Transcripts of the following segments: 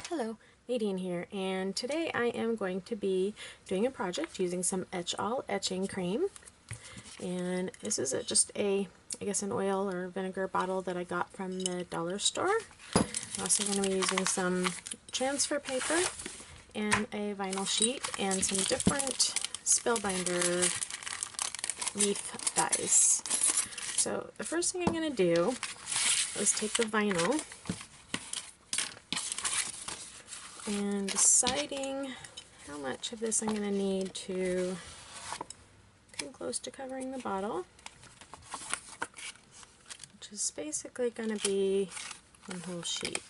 Hello, Nadine here, and today I am going to be doing a project using some Etchall etching cream. And this is just I guess an oil or vinegar bottle that I got from the dollar store. I'm also going to be using some transfer paper and a vinyl sheet and some different Spellbinder leaf dies. So the first thing I'm going to do is take the vinyl and deciding how much of this I'm going to need to come close to covering the bottle, which is basically going to be one whole sheet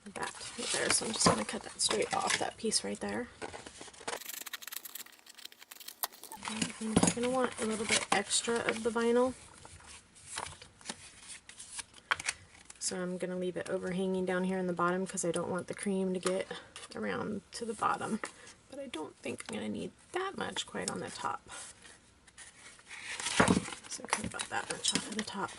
of that right there. So I'm just going to cut that straight off, that piece right there. And I'm going to want a little bit extra of the vinyl, so I'm going to leave it overhanging down here in the bottom because I don't want the cream to get around to the bottom. But I don't think I'm going to need that much quite on the top. So cut about that much off of the top.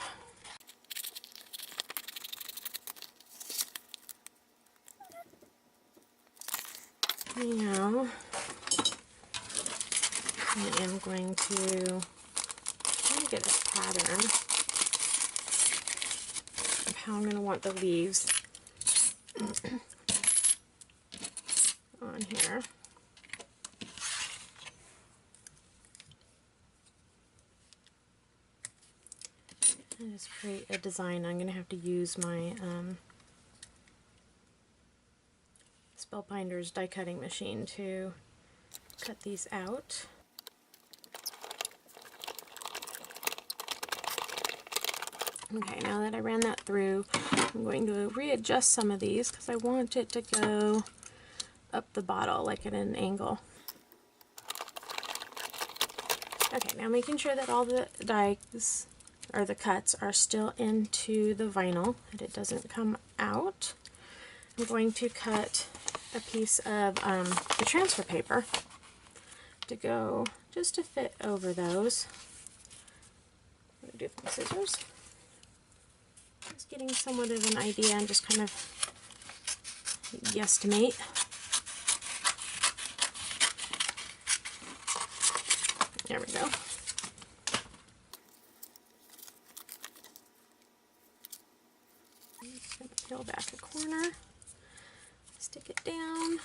Now I am going to try to get a pattern of how I'm going to want the leaves on here. And just create a design. I'm going to have to use my Spellbinders die cutting machine to cut these out. Okay, now that I ran that through, I'm going to readjust some of these because I want it to go up the bottle, like at an angle. Okay, now making sure that all the dies, or the cuts, are still into the vinyl, that it doesn't come out. I'm going to cut a piece of the transfer paper to go, just to fit over those. I'm going to do it with scissors. Just getting somewhat of an idea and just kind of guesstimate. There we go. I'm just going to peel back a corner, stick it down,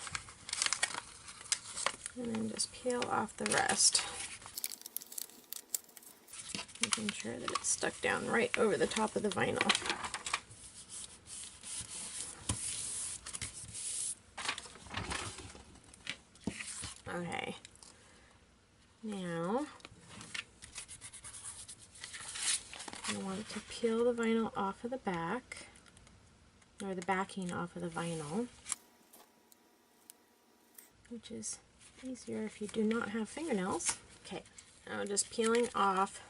and then just peel off the rest. Making sure that it's stuck down right over the top of the vinyl. Okay, now I want to peel the vinyl off of the back, or the backing off of the vinyl, which is easier if you do not have fingernails. Okay, now just peeling off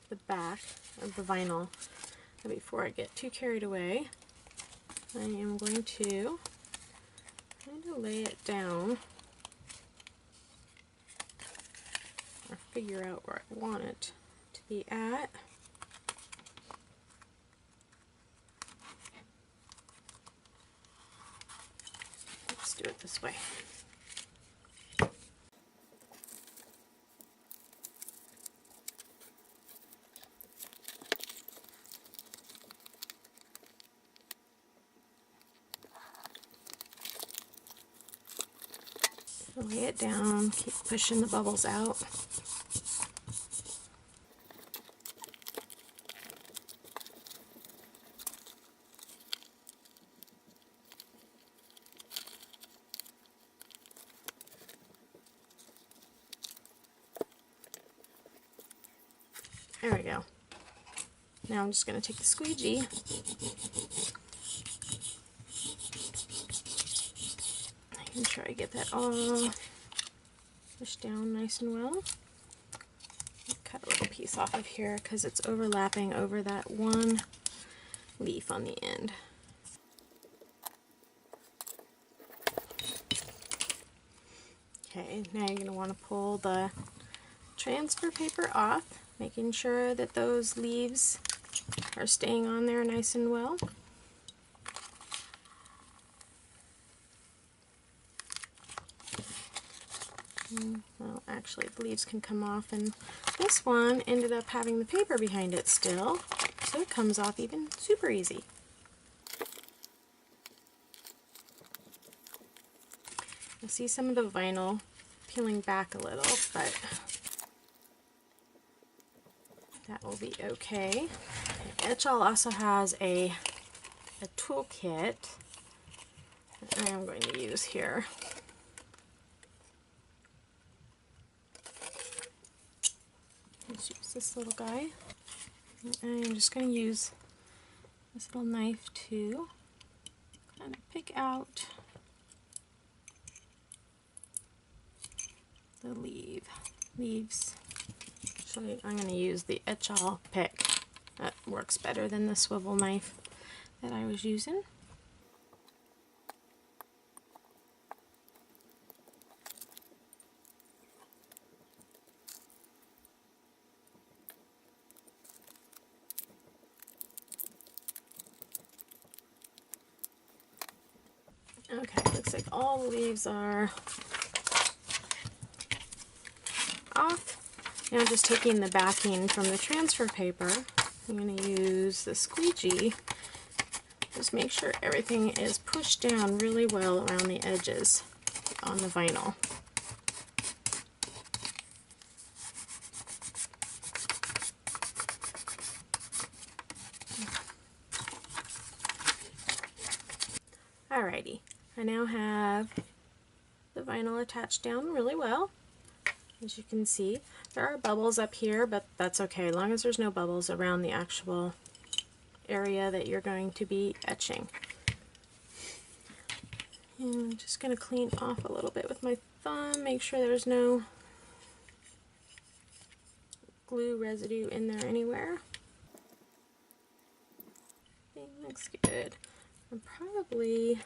the back of the vinyl. Before I get too carried away, I am going to kind of lay it down, or figure out where I want it to be at. Let's do it this way. Lay it down, keep pushing the bubbles out. There we go. Now I'm just going to take the squeegee and try to get that all pushed down nice and well. Cut a little piece off of here because it's overlapping over that one leaf on the end. Okay, now you're going to want to pull the transfer paper off, making sure that those leaves are staying on there nice and well. Well, actually the leaves can come off, and this one ended up having the paper behind it still, so it comes off even super easy. I see some of the vinyl peeling back a little, but that will be okay. Etchall also has a toolkit that I am going to use here. Let's use this little guy. And I'm just going to use this little knife to kind of pick out the leaves. Actually, I'm going to use the Etchall pick. That works better than the swivel knife that I was using. Okay, looks like all the leaves are off. Now I'm just taking the backing from the transfer paper. I'm going to use the Squeegee. Just make sure everything is pushed down really well around the edges on the vinyl. Alrighty, I now have the vinyl attached down really well. As you can see, there are bubbles up here, but that's okay, as long as there's no bubbles around the actual area that you're going to be etching. And I'm just going to clean off a little bit with my thumb, make sure there's no glue residue in there anywhere. Everything looks good. I'm probably,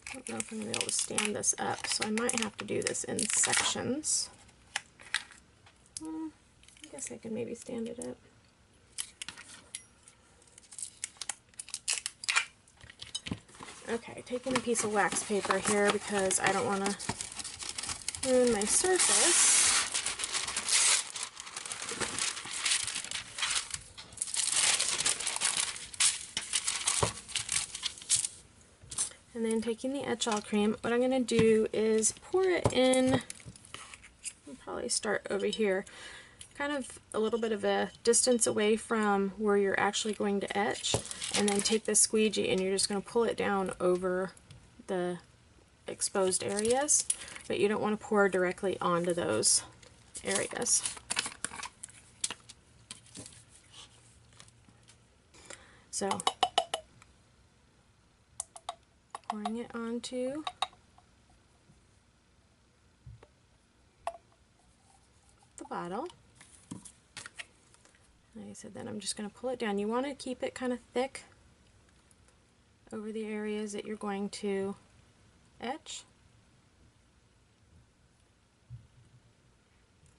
I don't know if I'm going to be able to stand this up, so I might have to do this in sections. I guess I can maybe stand it up. Okay, taking a piece of wax paper here because I don't want to ruin my surface. And then taking the Etchall cream, what I'm going to do is pour it in, I'll probably start over here, kind of a little bit of a distance away from where you're actually going to etch, and then take the squeegee and you're just going to pull it down over the exposed areas, but you don't want to pour directly onto those areas. So pouring it onto the bottle. Like I said, then I'm just going to pull it down. You want to keep it kind of thick over the areas that you're going to etch.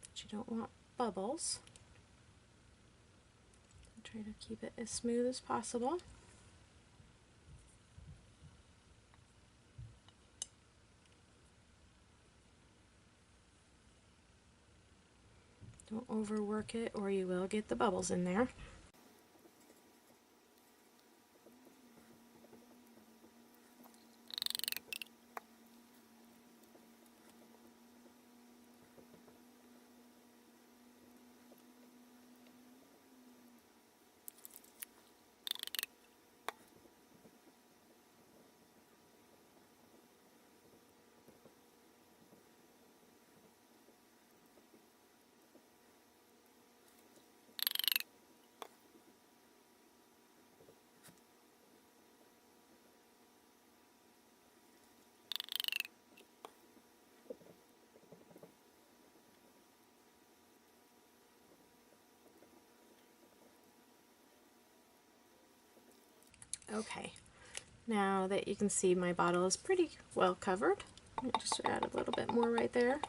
But you don't want bubbles. Try to keep it as smooth as possible. Don't overwork it or you will get the bubbles in there. Okay, now that you can see my bottle is pretty well covered, I'll just add a little bit more right there.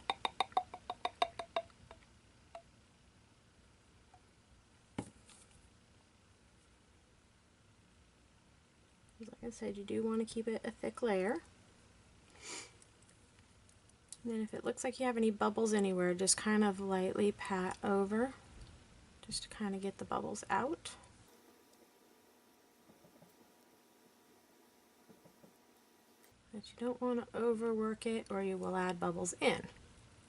Like I said, you do want to keep it a thick layer. And then if it looks like you have any bubbles anywhere, just kind of lightly pat over, just to kind of get the bubbles out. But you don't want to overwork it or you will add bubbles in,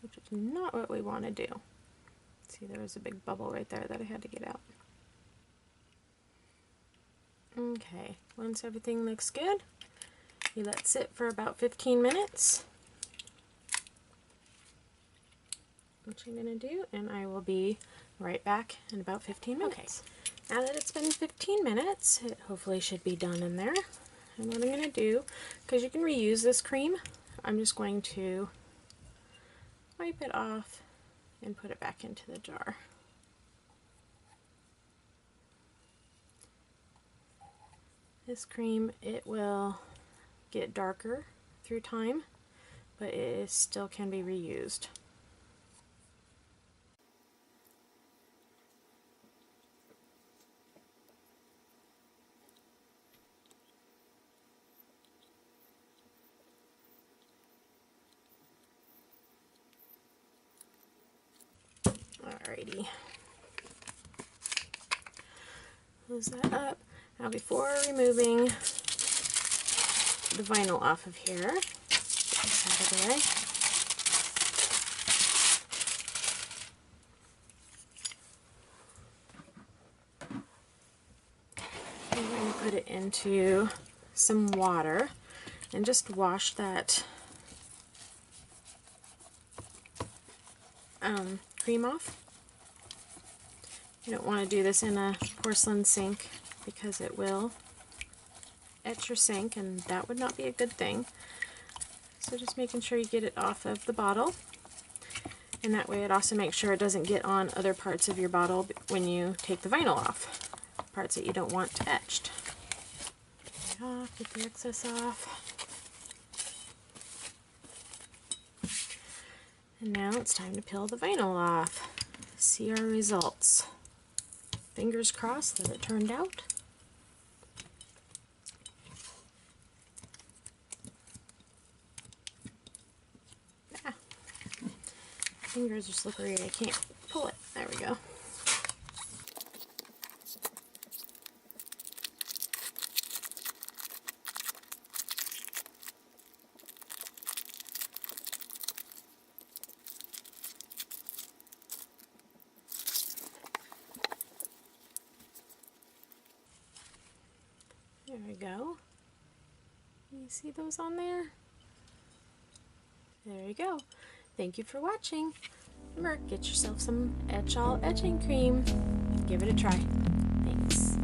which is not what we want to do. See, there was a big bubble right there that I had to get out. Okay, once everything looks good, you let sit for about 15 minutes. What I'm going to do, and I will be right back in about 15 minutes. Okay, now that it's been 15 minutes, it hopefully should be done in there. And what I'm going to do, because you can reuse this cream, I'm just going to wipe it off and put it back into the jar. This cream, it will get darker through time, but it still can be reused. Alrighty. Close that up. Now before removing the vinyl off of here, get this out of the way. I'm going to put it into some water and just wash that cream off. You don't want to do this in a porcelain sink because it will etch your sink, and that would not be a good thing. So just making sure you get it off of the bottle, and that way it also makes sure it doesn't get on other parts of your bottle when you take the vinyl off, parts that you don't want etched. Get it off, get the excess off. And now it's time to peel the vinyl off. See our results. Fingers crossed that it turned out. Ah. Fingers are slippery, I can't pull it. There we go. There we go. You see those on there? There you go. Thank you for watching. Remember, get yourself some Etchall etching cream. Give it a try. Thanks.